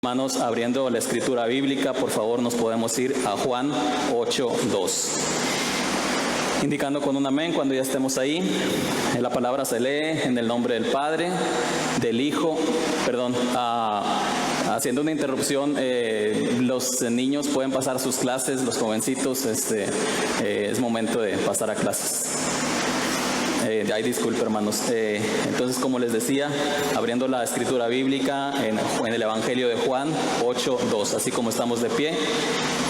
Hermanos, abriendo la escritura bíblica, por favor nos podemos ir a Juan 8:2. Indicando con un amén cuando ya estemos ahí. La palabra se lee en el nombre del Padre, del Hijo, haciendo una interrupción, los niños pueden pasar sus clases, los jovencitos, es momento de pasar a clases. Ay, disculpe, hermanos. Entonces, como les decía, abriendo la escritura bíblica en el Evangelio de Juan 8:2, así como estamos de pie,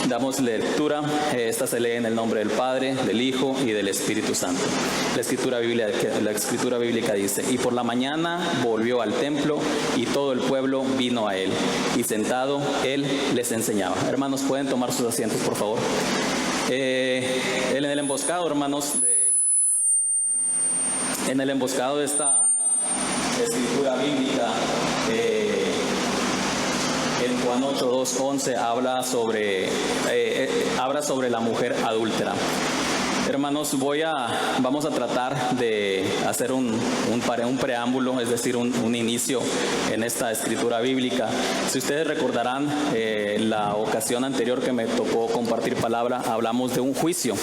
damos lectura. Esta se lee en el nombre del Padre, del Hijo y del Espíritu Santo. La escritura bíblica dice: y por la mañana volvió al templo y todo el pueblo vino a él, y sentado él les enseñaba. Hermanos, ¿pueden tomar sus asientos, por favor? En el emboscado, hermanos, en el emboscado de esta escritura bíblica, en Juan 8:2-11 habla sobre la mujer adúltera. Hermanos, vamos a tratar de hacer un preámbulo, es decir, un inicio en esta escritura bíblica. Si ustedes recordarán, la ocasión anterior que me tocó compartir palabra, hablamos de un juicio,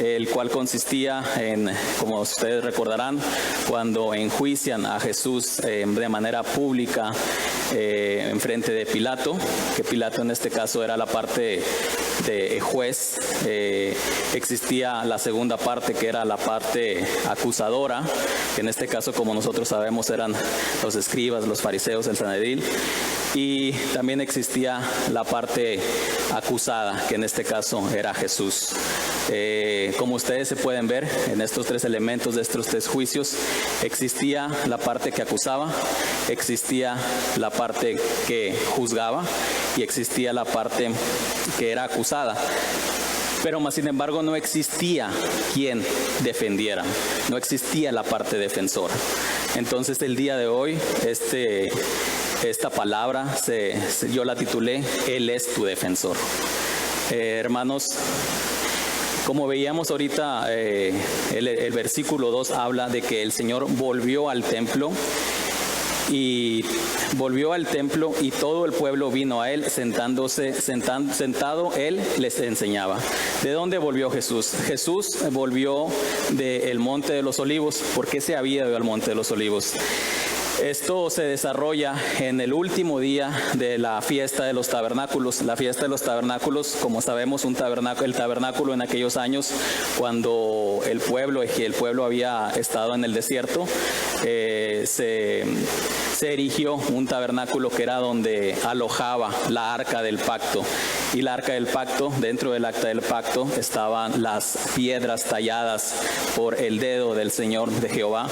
el cual consistía en, como ustedes recordarán, cuando enjuician a Jesús de manera pública en frente de Pilato, que Pilato en este caso era la parte de juez. Existía la segunda parte, que era la parte acusadora, que en este caso, como nosotros sabemos, eran los escribas, los fariseos, el Sanedrín, y también existía la parte acusada, que en este caso era Jesús. Como ustedes se pueden ver en estos tres elementos de estos tres juicios, existía la parte que acusaba, existía la parte que juzgaba y existía la parte que era acusada. Pero más sin embargo no existía quien defendiera, no existía la parte defensora. Entonces el día de hoy esta palabra yo la titulé: Él es tu defensor. Hermanos, como veíamos ahorita, el versículo 2 habla de que el Señor volvió al templo y todo el pueblo vino a él, sentado él les enseñaba. ¿De dónde volvió Jesús? Jesús volvió del Monte de los Olivos. ¿Por qué se había ido al Monte de los Olivos? Esto se desarrolla en el último día de la fiesta de los tabernáculos. La fiesta de los tabernáculos, como sabemos, el tabernáculo en aquellos años, cuando el pueblo había estado en el desierto, se erigió un tabernáculo que era donde alojaba la arca del pacto. Y la arca del pacto, dentro del arca del pacto estaban las piedras talladas por el dedo del Señor, de Jehová,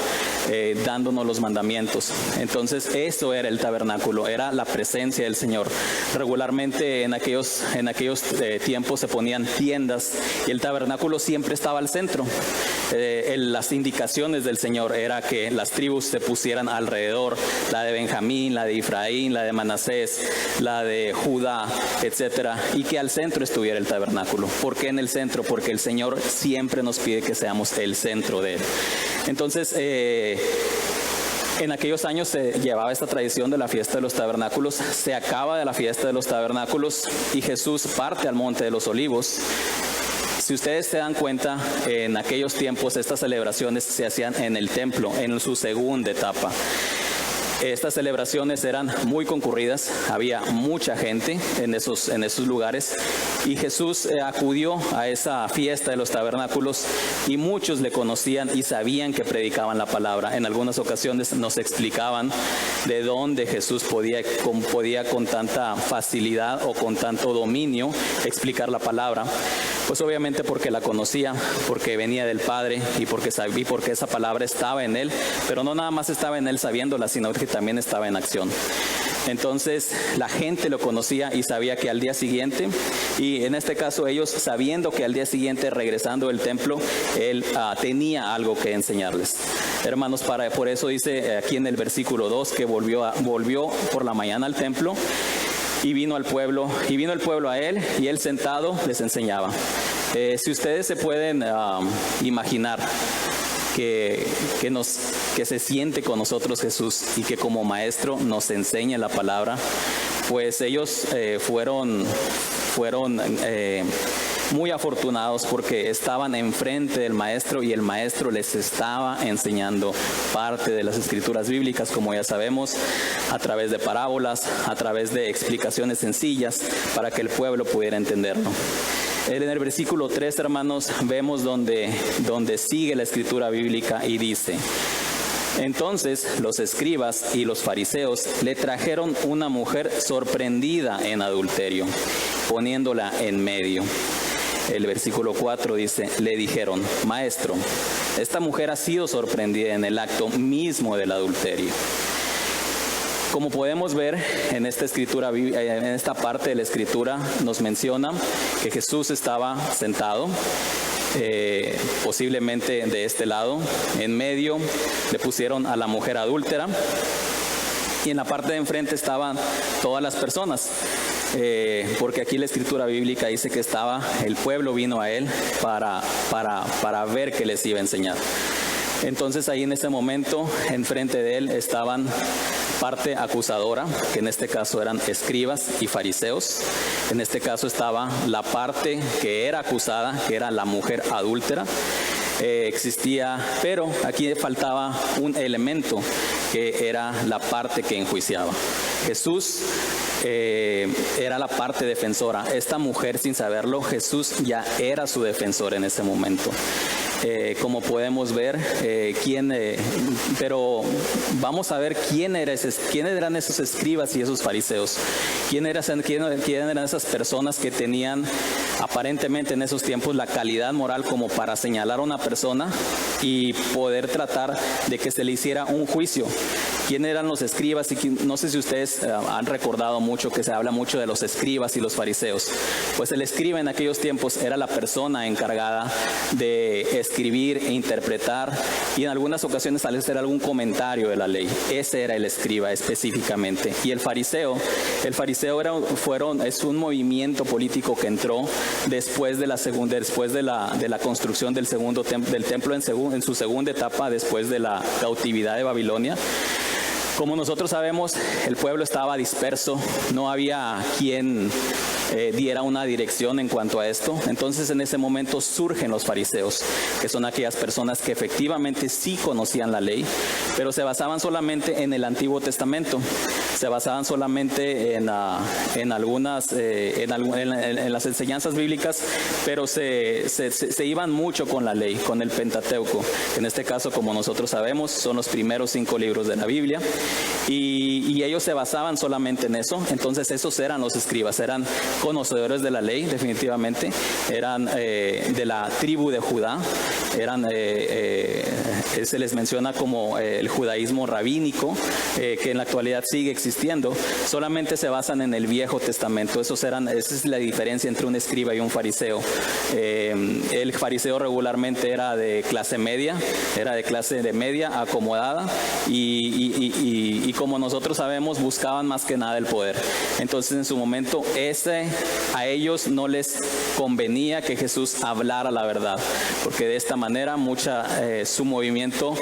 dándonos los mandamientos. Entonces eso era el tabernáculo, era la presencia del Señor. Regularmente en aquellos tiempos se ponían tiendas y el tabernáculo siempre estaba al centro. Las indicaciones del Señor era que las tribus se pusieran alrededor, la de Benjamín, la de Efraín, la de Manasés, la de Judá, etcétera, y que al centro estuviera el tabernáculo. ¿Por qué en el centro? Porque el Señor siempre nos pide que seamos el centro de él. Entonces, en aquellos años se llevaba esta tradición de la fiesta de los tabernáculos. Se acaba de la fiesta de los tabernáculos y Jesús parte al Monte de los Olivos. Si ustedes se dan cuenta, en aquellos tiempos estas celebraciones se hacían en el templo, en su segunda etapa. Estas celebraciones eran muy concurridas, había mucha gente en esos lugares, y Jesús acudió a esa fiesta de los tabernáculos y muchos le conocían y sabían que predicaban la palabra. En algunas ocasiones nos explicaban de dónde Jesús podía con tanta facilidad o con tanto dominio explicar la palabra. Pues obviamente porque la conocía, porque venía del Padre y porque esa palabra estaba en él, pero no nada más estaba en él sabiéndola, sino que también estaba en acción. Entonces la gente lo conocía y sabía que al día siguiente, y en este caso ellos sabiendo que al día siguiente, regresando del templo, él tenía algo que enseñarles. Hermanos, por eso dice aquí en el versículo 2 que volvió por la mañana al templo y vino el pueblo a él, y él sentado les enseñaba. Si ustedes se pueden imaginar que se siente con nosotros Jesús y que como maestro nos enseñe la palabra, pues ellos fueron muy afortunados porque estaban enfrente del maestro y el maestro les estaba enseñando parte de las escrituras bíblicas, como ya sabemos, a través de parábolas, a través de explicaciones sencillas para que el pueblo pudiera entenderlo. En el versículo 3, hermanos, vemos donde sigue la escritura bíblica y dice: entonces los escribas y los fariseos le trajeron una mujer sorprendida en adulterio, poniéndola en medio. El versículo 4 dice: le dijeron: maestro, esta mujer ha sido sorprendida en el acto mismo del adulterio. Como podemos ver en esta escritura, en esta parte de la escritura, nos menciona que Jesús estaba sentado, posiblemente de este lado. En medio le pusieron a la mujer adúltera y en la parte de enfrente estaban todas las personas. Porque aquí la escritura bíblica dice que el pueblo vino a él para ver qué les iba a enseñar. Entonces ahí en ese momento, enfrente de él estaban parte acusadora, que en este caso eran escribas y fariseos. En este caso estaba la parte que era acusada, que era la mujer adúltera. Existía, pero aquí faltaba un elemento, que era la parte que enjuiciaba. Jesús era la parte defensora. Esta mujer, sin saberlo, Jesús ya era su defensor en ese momento. Como podemos ver, pero vamos a ver quiénes eran esos escribas y esos fariseos. ¿Quién eran esas personas que tenían aparentemente en esos tiempos la calidad moral como para señalar a una persona y poder tratar de que se le hiciera un juicio? ¿Quién eran los escribas? Y no sé si ustedes han recordado mucho que se habla mucho de los escribas y los fariseos. Pues el escriba en aquellos tiempos era la persona encargada de escribir e interpretar y en algunas ocasiones hacer algún comentario de la ley. Ese era el escriba específicamente. Y el fariseo es un movimiento político que entró después de la construcción del templo en su segunda etapa, después de la cautividad de Babilonia. Como nosotros sabemos, el pueblo estaba disperso, no había quien diera una dirección en cuanto a esto. Entonces en ese momento surgen los fariseos, que son aquellas personas que efectivamente sí conocían la ley, pero se basaban solamente en el Antiguo Testamento, se basaban solamente en las enseñanzas bíblicas, pero se iban mucho con la ley, con el Pentateuco. En este caso, como nosotros sabemos, son los primeros 5 libros de la Biblia. Y ellos se basaban solamente en eso. Entonces esos eran los escribas, eran conocedores de la ley, definitivamente, eran de la tribu de Judá, se les menciona como el judaísmo rabínico, que en la actualidad sigue existiendo. Solamente se basan en el Viejo Testamento. Esa es la diferencia entre un escriba y un fariseo. El fariseo regularmente era de clase media, acomodada, y como nosotros sabemos, buscaban más que nada el poder. Entonces en su momento a ellos no les convenía que Jesús hablara la verdad, porque de esta manera su movimiento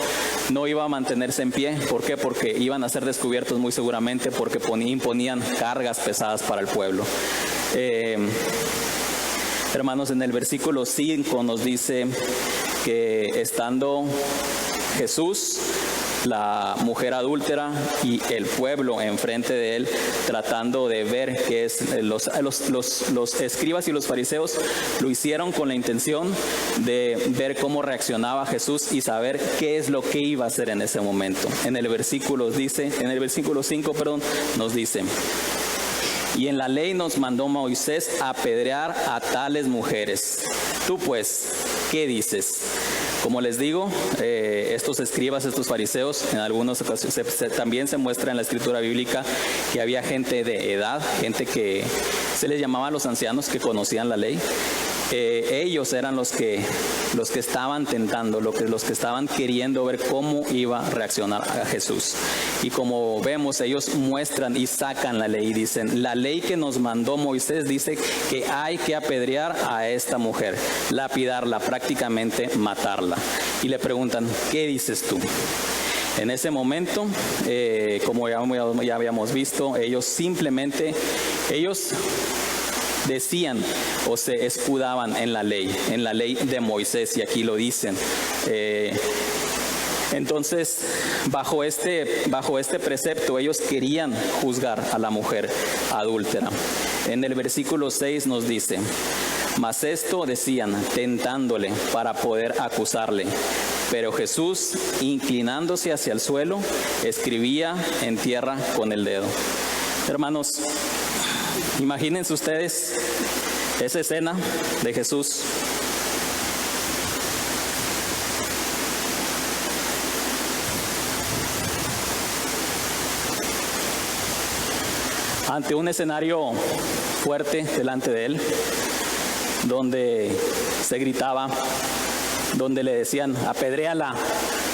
no iba a mantenerse en pie. ¿Por qué? Porque iban a ser descubiertos muy seguramente, porque imponían cargas pesadas para el pueblo. Hermanos, en el versículo 5 nos dice que estando Jesús, la mujer adúltera y el pueblo enfrente de él, tratando de ver qué es, los escribas y los fariseos lo hicieron con la intención de ver cómo reaccionaba Jesús y saber qué es lo que iba a hacer en ese momento. En el versículo 5, nos dice: y en la ley nos mandó Moisés apedrear a tales mujeres. Tú pues, ¿qué dices? Como les digo, estos escribas, estos fariseos, en algunas ocasiones también se muestra en la escritura bíblica que había gente de edad, gente que se les llamaba los ancianos, que conocían la ley. Ellos eran los que estaban tentando, los que estaban queriendo ver cómo iba a reaccionar a Jesús. Y como vemos, ellos muestran y sacan la ley y dicen: la ley que nos mandó Moisés dice que hay que apedrear a esta mujer, lapidarla, prácticamente matarla. Y le preguntan: ¿qué dices tú? En ese momento, como ya habíamos visto, ellos decían o se escudaban en la ley de Moisés, y aquí lo dicen. Entonces, bajo este precepto, ellos querían juzgar a la mujer adúltera. En el versículo 6 nos dice: mas esto decían, tentándole para poder acusarle. Pero Jesús, inclinándose hacia el suelo, escribía en tierra con el dedo. Hermanos, imagínense ustedes esa escena de Jesús. Ante un escenario fuerte delante de él, donde se gritaba, donde le decían apedréala,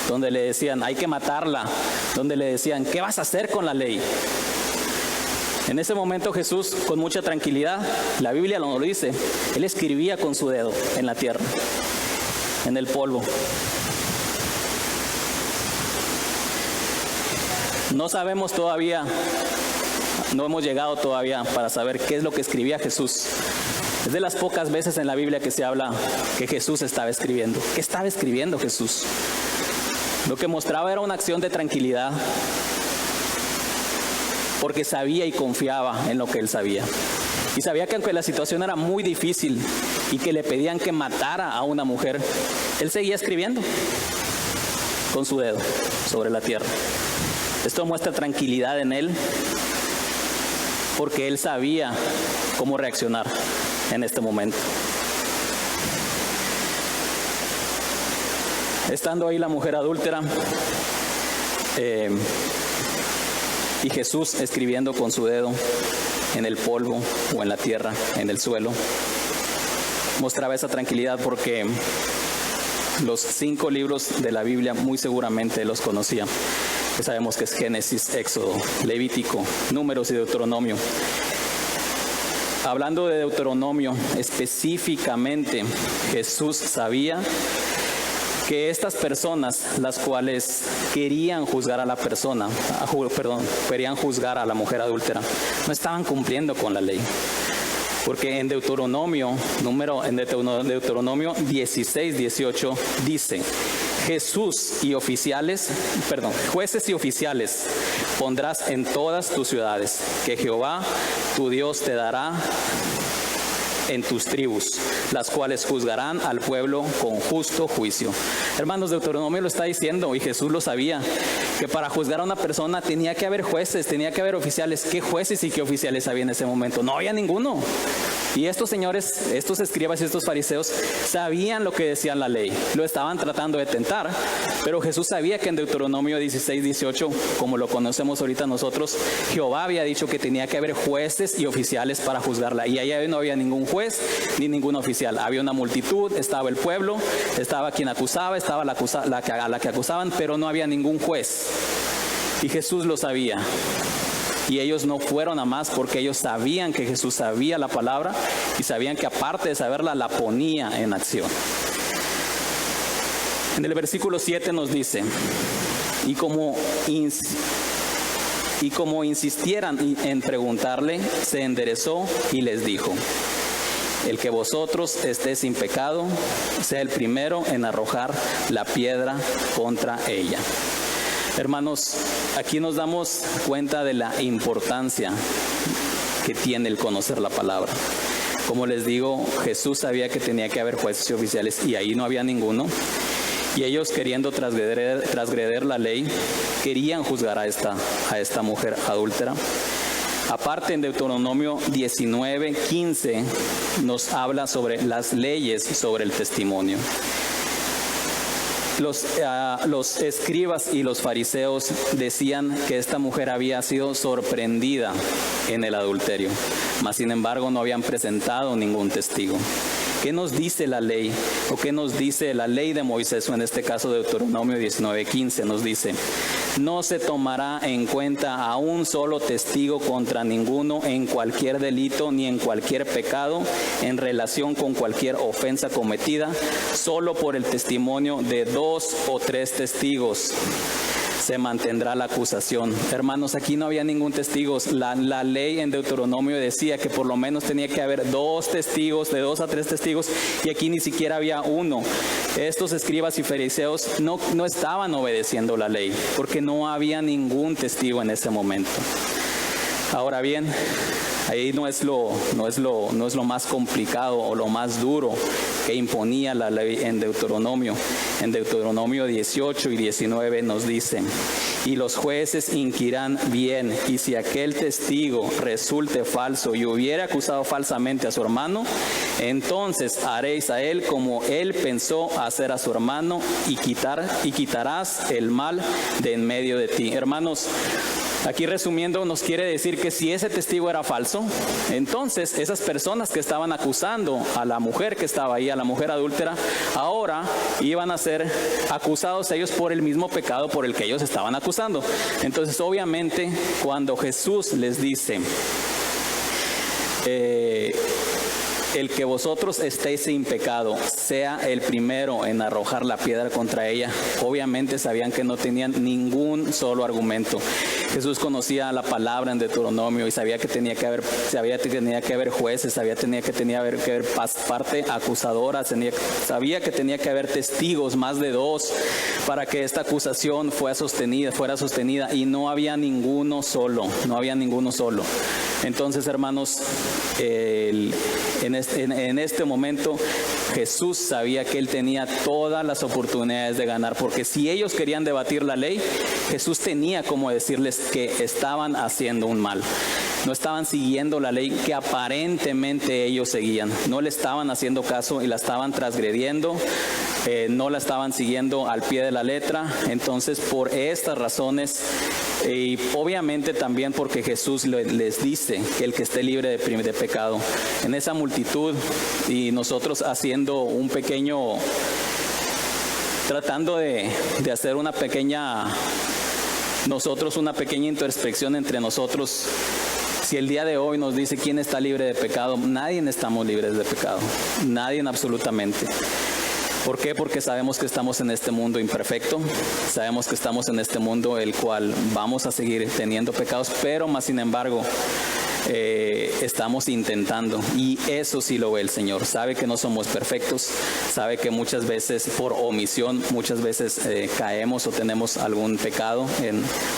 donde le decían hay que matarla, donde le decían ¿qué vas a hacer con la ley? En ese momento Jesús, con mucha tranquilidad, la Biblia lo dice, él escribía con su dedo en la tierra, en el polvo. No sabemos todavía, no hemos llegado todavía para saber qué es lo que escribía Jesús. Es de las pocas veces en la Biblia que se habla que Jesús estaba escribiendo. ¿Qué estaba escribiendo Jesús? Lo que mostraba era una acción de tranquilidad, porque sabía y confiaba en lo que él sabía. Y sabía que aunque la situación era muy difícil y que le pedían que matara a una mujer, él seguía escribiendo con su dedo sobre la tierra. Esto muestra tranquilidad en él, porque él sabía cómo reaccionar en este momento. Estando ahí la mujer adúltera y Jesús escribiendo con su dedo en el polvo o en la tierra, en el suelo, mostraba esa tranquilidad, porque los 5 libros de la Biblia muy seguramente los conocía. Que sabemos que es Génesis, Éxodo, Levítico, Números y Deuteronomio. Hablando de Deuteronomio específicamente, Jesús sabía que estas personas, las cuales querían juzgar a la mujer adúltera, no estaban cumpliendo con la ley. Porque en Deuteronomio 16, 18 dice: jueces y oficiales pondrás en todas tus ciudades, que Jehová tu Dios te dará en tus tribus, las cuales juzgarán al pueblo con justo juicio. Hermanos, Deuteronomio lo está diciendo, y Jesús lo sabía, que para juzgar a una persona tenía que haber jueces, tenía que haber oficiales. ¿Qué jueces y qué oficiales había en ese momento? No había ninguno. Y estos señores, estos escribas y estos fariseos sabían lo que decía la ley, lo estaban tratando de tentar, pero Jesús sabía que en Deuteronomio 16, 18, como lo conocemos ahorita nosotros, Jehová había dicho que tenía que haber jueces y oficiales para juzgarla, y allá no había ningún juez ni ningún oficial. Había una multitud, estaba el pueblo, estaba quien acusaba, estaba a la que acusaban, pero no había ningún juez. Y Jesús lo sabía. Y ellos no fueron a más, porque ellos sabían que Jesús sabía la palabra y sabían que aparte de saberla, la ponía en acción. En el versículo 7 nos dice: y como insistieran en preguntarle, se enderezó y les dijo: el que vosotros esté sin pecado, sea el primero en arrojar la piedra contra ella. Hermanos, aquí nos damos cuenta de la importancia que tiene el conocer la palabra. Como les digo, Jesús sabía que tenía que haber jueces y oficiales, y ahí no había ninguno. Y ellos, queriendo transgreder la ley, querían juzgar a esta mujer adúltera. Aparte, en Deuteronomio 19, 15 nos habla sobre las leyes sobre el testimonio. Los escribas y los fariseos decían que esta mujer había sido sorprendida en el adulterio, mas sin embargo no habían presentado ningún testigo. ¿Qué nos dice la ley? ¿O qué nos dice la ley de Moisés? O en este caso Deuteronomio 19:15 nos dice: no se tomará en cuenta a un solo testigo contra ninguno en cualquier delito ni en cualquier pecado en relación con cualquier ofensa cometida, solo por el testimonio de 2 o 3 testigos se mantendrá la acusación. Hermanos, aquí no había ningún testigo. La ley en Deuteronomio decía que por lo menos tenía que haber 2 testigos, de 2 a 3 testigos, y aquí ni siquiera había uno. Estos escribas y fariseos no estaban obedeciendo la ley, porque no había ningún testigo en ese momento. Ahora bien, ahí no es lo más complicado o lo más duro que imponía la ley en Deuteronomio. En Deuteronomio 18 y 19 nos dice: y los jueces inquirirán bien, y si aquel testigo resulte falso y hubiere acusado falsamente a su hermano, entonces haréis a él como él pensó hacer a su hermano, y quitarás el mal de en medio de ti. Hermanos, aquí resumiendo, nos quiere decir que si ese testigo era falso, entonces esas personas que estaban acusando a la mujer que estaba ahí, a la mujer adúltera, ahora iban a ser acusados ellos por el mismo pecado por el que ellos estaban acusando. Entonces, obviamente, cuando Jesús les dice, el que vosotros estéis sin pecado, sea el primero en arrojar la piedra contra ella, obviamente sabían que no tenían ningún solo argumento. Jesús conocía la palabra en Deuteronomio y sabía que tenía que haber jueces, sabía que tenía que haber parte acusadora, sabía que tenía que haber testigos, más de 2, para que esta acusación fuera sostenida, y no había ninguno solo. Entonces, hermanos, en este momento Jesús sabía que él tenía todas las oportunidades de ganar, porque si ellos querían debatir la ley, Jesús tenía como decirles que estaban haciendo un mal. No estaban siguiendo la ley que aparentemente ellos seguían. No le estaban haciendo caso y la estaban transgrediendo. No la estaban siguiendo al pie de la letra. Entonces, por estas razones, y obviamente también porque Jesús les dice que el que esté libre de pecado, en esa multitud, y nosotros haciendo un pequeño, tratando de hacer una pequeña introspección entre nosotros. Si el día de hoy nos dice quién está libre de pecado, nadie estamos libres de pecado, nadie absolutamente. ¿Por qué? Porque sabemos que estamos en este mundo imperfecto, sabemos que estamos en este mundo el cual vamos a seguir teniendo pecados, pero más sin embargo estamos intentando, y eso sí lo ve el Señor. Sabe que no somos perfectos, sabe que muchas veces por omisión, caemos o tenemos algún pecado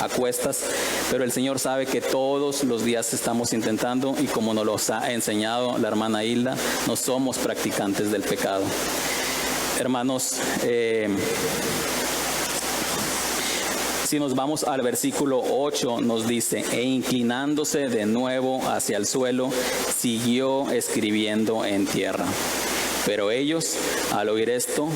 a cuestas, pero el Señor sabe que todos los días estamos intentando, y como nos lo ha enseñado la hermana Hilda, no somos practicantes del pecado. Hermanos, si nos vamos al versículo 8, nos dice: e inclinándose de nuevo hacia el suelo, siguió escribiendo en tierra. Pero ellos, al oír esto,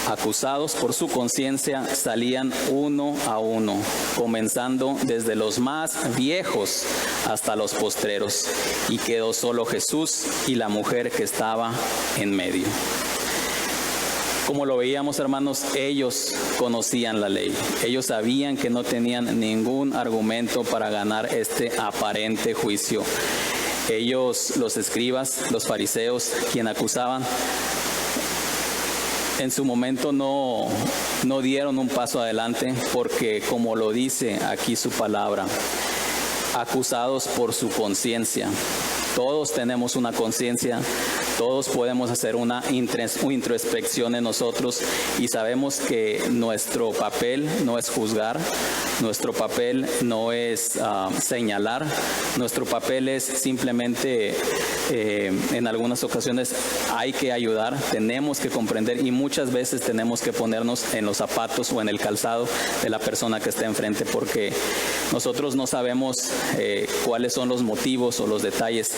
acusados por su conciencia, salían uno a uno, comenzando desde los más viejos hasta los postreros, y quedó solo Jesús y la mujer que estaba en medio. Como lo veíamos, hermanos, ellos conocían la ley. Ellos sabían que no tenían ningún argumento para ganar este aparente juicio. Ellos, los escribas, los fariseos, quien acusaban, en su momento no dieron un paso adelante, porque como lo dice aquí su palabra, acusados por su conciencia. Todos tenemos una conciencia, todos podemos hacer una introspección en nosotros, y sabemos que nuestro papel no es juzgar, nuestro papel no es señalar, nuestro papel es simplemente, en algunas ocasiones hay que ayudar, tenemos que comprender, y muchas veces tenemos que ponernos en los zapatos o en el calzado de la persona que está enfrente, porque nosotros no sabemos cuáles son los motivos o los detalles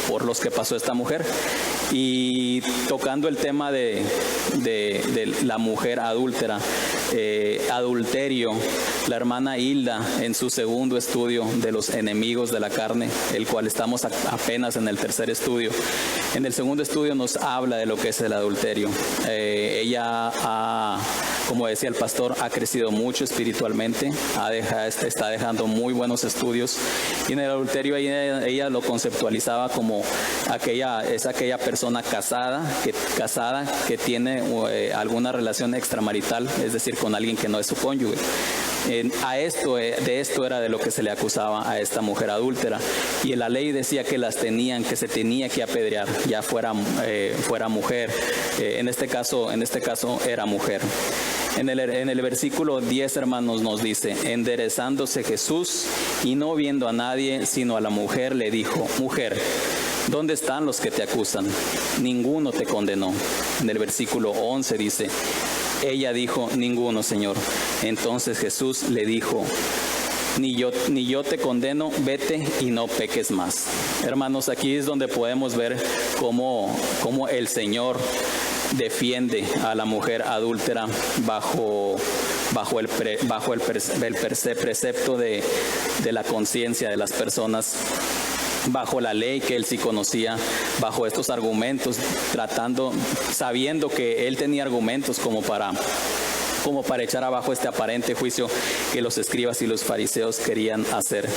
por los que pasó esta mujer. Y tocando el tema de la mujer adúltera, adulterio, la hermana Hilda, en su segundo estudio de los enemigos de la carne, el cual estamos apenas en el tercer estudio, en el segundo estudio nos habla de lo que es el adulterio. Ella como decía el pastor, ha crecido mucho espiritualmente, está dejando muy buenos estudios, y en el adulterio ella lo conceptualizaba como aquella persona casada que tiene alguna relación extramarital, es decir, con alguien que no es su cónyuge. De esto era de lo que se le acusaba a esta mujer adúltera. Y en la ley decía que se tenía que apedrear, ya fuera mujer. En este caso era mujer. En el versículo 10, hermanos, nos dice: enderezándose Jesús y no viendo a nadie sino a la mujer, le dijo: mujer, ¿dónde están los que te acusan? Ninguno te condenó. En el versículo 11 dice: ella dijo: ninguno, Señor. Entonces Jesús le dijo: ni yo te condeno, vete y no peques más. Hermanos, aquí es donde podemos ver cómo el Señor defiende a la mujer adúltera bajo el precepto de la conciencia de las personas, bajo la ley que él sí conocía, bajo estos argumentos, sabiendo que él tenía argumentos como para echar abajo este aparente juicio que los escribas y los fariseos querían hacer.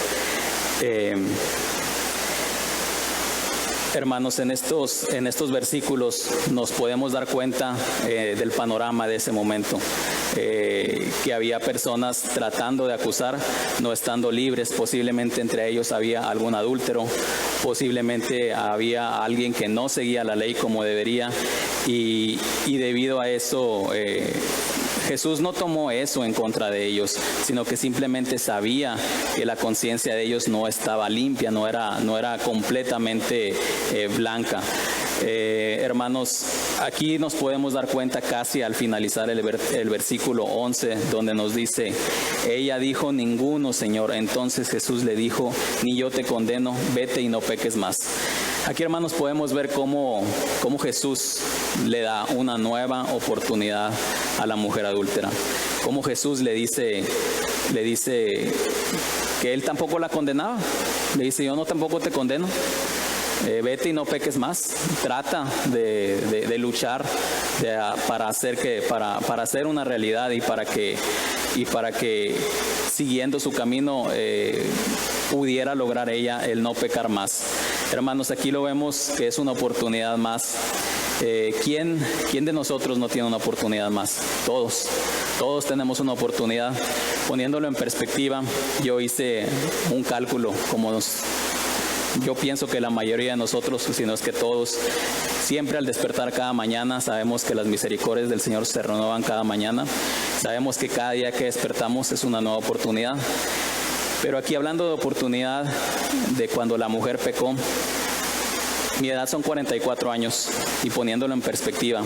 Hermanos, en estos versículos nos podemos dar cuenta del panorama de ese momento, que había personas tratando de acusar, no estando libres. Posiblemente entre ellos había algún adúltero, posiblemente había alguien que no seguía la ley como debería, y debido a eso Jesús no tomó eso en contra de ellos, sino que simplemente sabía que la conciencia de ellos no estaba limpia, no era completamente blanca. Hermanos, aquí nos podemos dar cuenta casi al finalizar el versículo 11, donde nos dice: ella dijo: ninguno, Señor. Entonces Jesús le dijo: ni yo te condeno, vete y no peques más. Aquí, hermanos, podemos ver cómo Jesús le da una nueva oportunidad a la mujer adúltera. Cómo Jesús le dice que él tampoco la condenaba. Le dice: yo no tampoco te condeno. Vete y no peques más. Trata de luchar para hacer una realidad y para que siguiendo su camino pudiera lograr ella el no pecar más. Hermanos, aquí lo vemos que es una oportunidad más. ¿Quién de nosotros no tiene una oportunidad más? Todos tenemos una oportunidad. Poniéndolo en perspectiva, yo hice un cálculo yo pienso que la mayoría de nosotros, si no es que todos, siempre al despertar cada mañana, sabemos que las misericordias del Señor se renuevan cada mañana. Sabemos que cada día que despertamos es una nueva oportunidad. Pero aquí, hablando de oportunidad, de cuando la mujer pecó, mi edad son 44 años, y poniéndolo en perspectiva,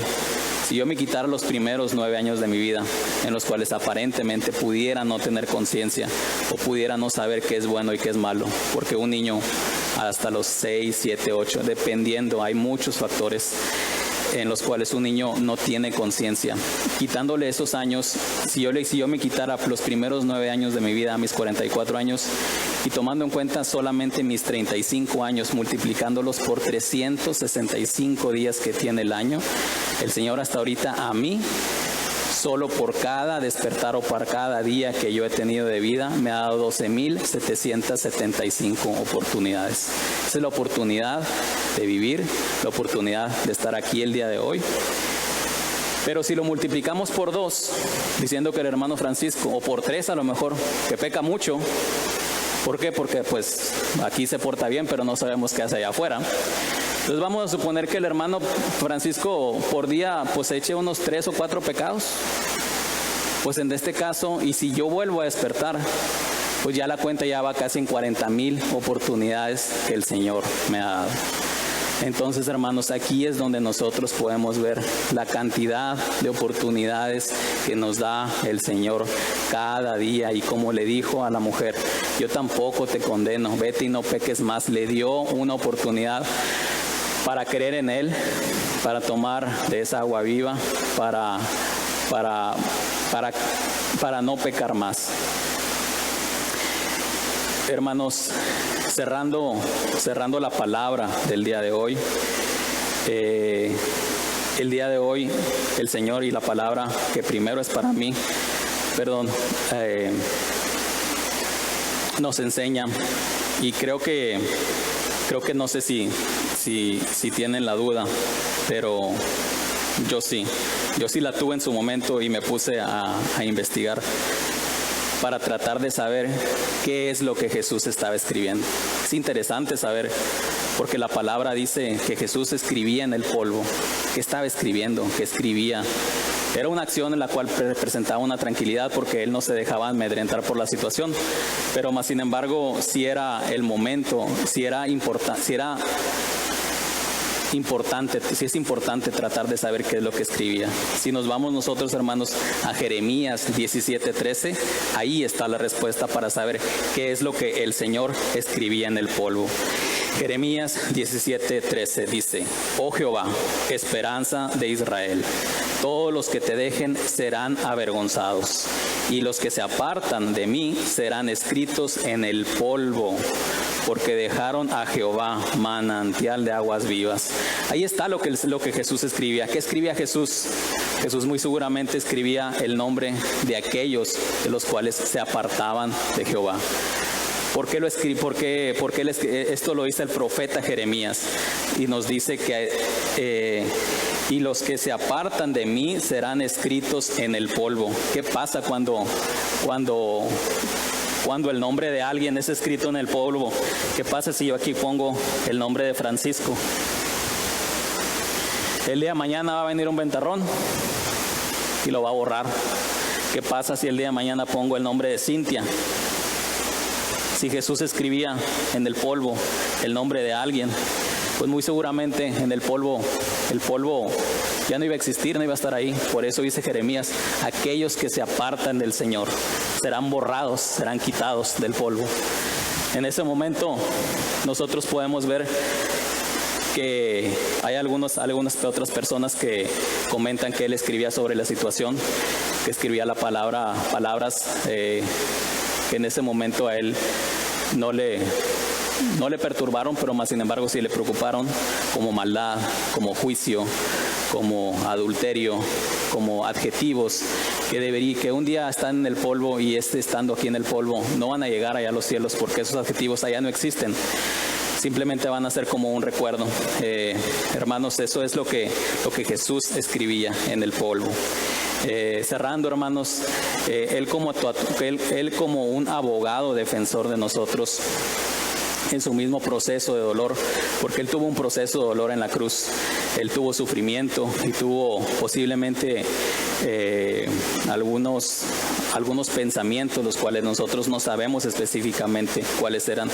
si yo me quitara los primeros 9 años de mi vida, en los cuales aparentemente pudiera no tener conciencia o pudiera no saber qué es bueno y qué es malo, porque un niño hasta los 6, 7, 8, dependiendo, hay muchos factores en los cuales un niño no tiene conciencia. Quitándole esos años, si yo me quitara los primeros 9 años de mi vida a mis 44 años, y tomando en cuenta solamente mis 35 años, multiplicándolos por 365 días que tiene el año, el Señor hasta ahorita a mí, solo por cada despertar o por cada día que yo he tenido de vida, me ha dado 12,775 oportunidades. Esa es la oportunidad de vivir, la oportunidad de estar aquí el día de hoy. Pero si lo multiplicamos por 2, diciendo que el hermano Francisco, o por 3 a lo mejor, que peca mucho. ¿Por qué? Porque pues aquí se porta bien, pero no sabemos qué hace allá afuera. Entonces vamos a suponer que el hermano Francisco por día pues eche unos 3 o 4 pecados. Pues en este caso, y si yo vuelvo a despertar, pues ya la cuenta ya va casi en 40,000 oportunidades que el Señor me ha dado. Entonces, hermanos, aquí es donde nosotros podemos ver la cantidad de oportunidades que nos da el Señor cada día. Y como le dijo a la mujer: yo tampoco te condeno, vete y no peques más. Le dio una oportunidad para creer en Él, para tomar de esa agua viva, para no pecar más. Hermanos, cerrando la palabra del día de hoy, el día de hoy el Señor y la palabra que primero es para mí, nos enseña, y creo que no sé si tienen la duda, pero yo sí la tuve en su momento y me puse a investigar. para tratar de saber qué es lo que Jesús estaba escribiendo. Es interesante saber, porque la palabra dice que Jesús escribía en el polvo. ¿Qué estaba escribiendo? ¿Qué escribía? Era una acción en la cual representaba una tranquilidad porque él no se dejaba amedrentar por la situación, pero más sin embargo, si era el momento, si es importante tratar de saber qué es lo que escribía. Si nos vamos nosotros, hermanos, a Jeremías 17:13, ahí está la respuesta para saber qué es lo que el Señor escribía en el polvo. Jeremías 17:13 dice: Oh Jehová, esperanza de Israel, todos los que te dejen serán avergonzados, y los que se apartan de mí serán escritos en el polvo, porque dejaron a Jehová, manantial de aguas vivas. Ahí está lo que Jesús escribía. ¿Qué escribía Jesús? Jesús muy seguramente escribía el nombre de aquellos de los cuales se apartaban de Jehová. ¿Por qué lo escribe? Porque esto lo dice el profeta Jeremías y nos dice que y los que se apartan de mí serán escritos en el polvo. ¿Qué pasa cuando el nombre de alguien es escrito en el polvo? ¿Qué pasa si yo aquí pongo el nombre de Francisco? El día de mañana va a venir un ventarrón y lo va a borrar. ¿Qué pasa si el día de mañana pongo el nombre de Cintia? Si Jesús escribía en el polvo el nombre de alguien, pues muy seguramente en el polvo ya no iba a existir, no iba a estar ahí. Por eso dice Jeremías: aquellos que se apartan del Señor serán borrados, serán quitados del polvo. En ese momento nosotros podemos ver que hay algunas otras personas que comentan que él escribía sobre la situación, que escribía palabras que en ese momento a él no le perturbaron, pero más sin embargo sí le preocuparon, como maldad, como juicio, como adulterio, como adjetivos que un día están en el polvo, y estando aquí en el polvo no van a llegar allá a los cielos, porque esos adjetivos allá no existen. Simplemente van a ser como un recuerdo. Hermanos, eso es lo que Jesús escribía en el polvo. Cerrando, hermanos, él como un abogado defensor de nosotros en su mismo proceso de dolor, porque él tuvo un proceso de dolor en la cruz. Él tuvo sufrimiento y tuvo posiblemente algunos pensamientos, los cuales nosotros no sabemos específicamente cuáles eran.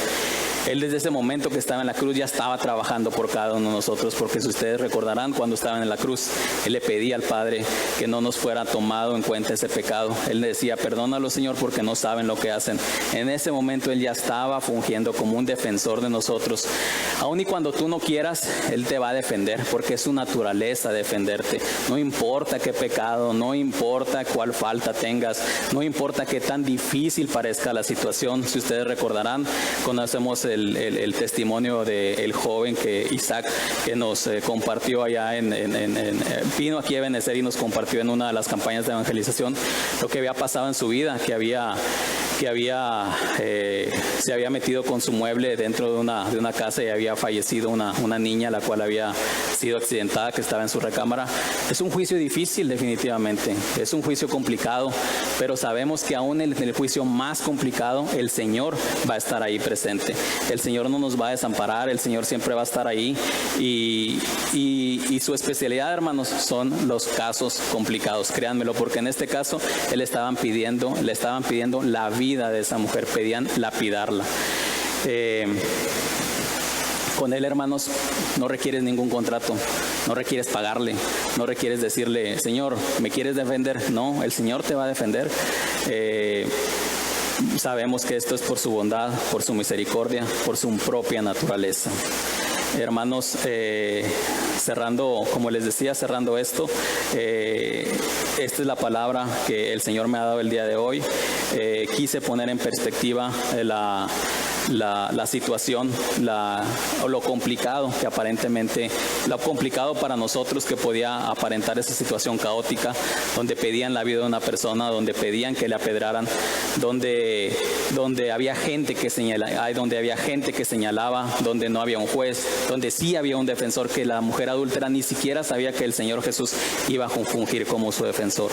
Él desde ese momento que estaba en la cruz ya estaba trabajando por cada uno de nosotros, porque si ustedes recordarán, cuando estaban en la cruz, él le pedía al Padre que no nos fuera tomado en cuenta ese pecado. Él le decía: perdónalo, Señor, porque no saben lo que hacen. En ese momento él ya estaba fungiendo como un defensor de nosotros. Aun y cuando tú no quieras, él te va a defender, porque es su naturaleza defenderte. No importa qué pecado, no importa cuál falta tengas, no importa qué tan difícil parezca la situación. Si ustedes recordarán, conocemos el testimonio del joven Isaac, que nos compartió allá vino aquí a Benecer y nos compartió en una de las campañas de evangelización lo que había pasado en su vida, que se había metido con su mueble dentro de una casa y había fallecido una niña, la cual había sido accidentada, que estaba en su recámara. Es un juicio difícil, definitivamente, es un juicio complicado, pero sabemos que aún en el juicio más complicado el Señor va a estar ahí presente. El Señor no nos va a desamparar, el Señor siempre va a estar ahí, y su especialidad, hermanos, son los casos complicados. Créanmelo, porque en este caso le estaban pidiendo la vida de esa mujer, pedían lapidarla. Con él, hermanos, no requieres ningún contrato, no requieres pagarle, no requieres decirle: Señor, ¿me quieres defender? No, el Señor te va a defender. Sabemos que esto es por su bondad, por su misericordia, por su propia naturaleza. Hermanos, cerrando, como les decía, cerrando esto, esta es la palabra que el Señor me ha dado el día de hoy. Quise poner en perspectiva la situación, lo complicado que aparentemente, lo complicado para nosotros que podía aparentar esa situación caótica, donde pedían la vida de una persona, donde pedían que le apedraran, donde había gente que señalaba, donde no había un juez, donde sí había un defensor, que la mujer adúltera ni siquiera sabía que el Señor Jesús iba a fungir como su defensor.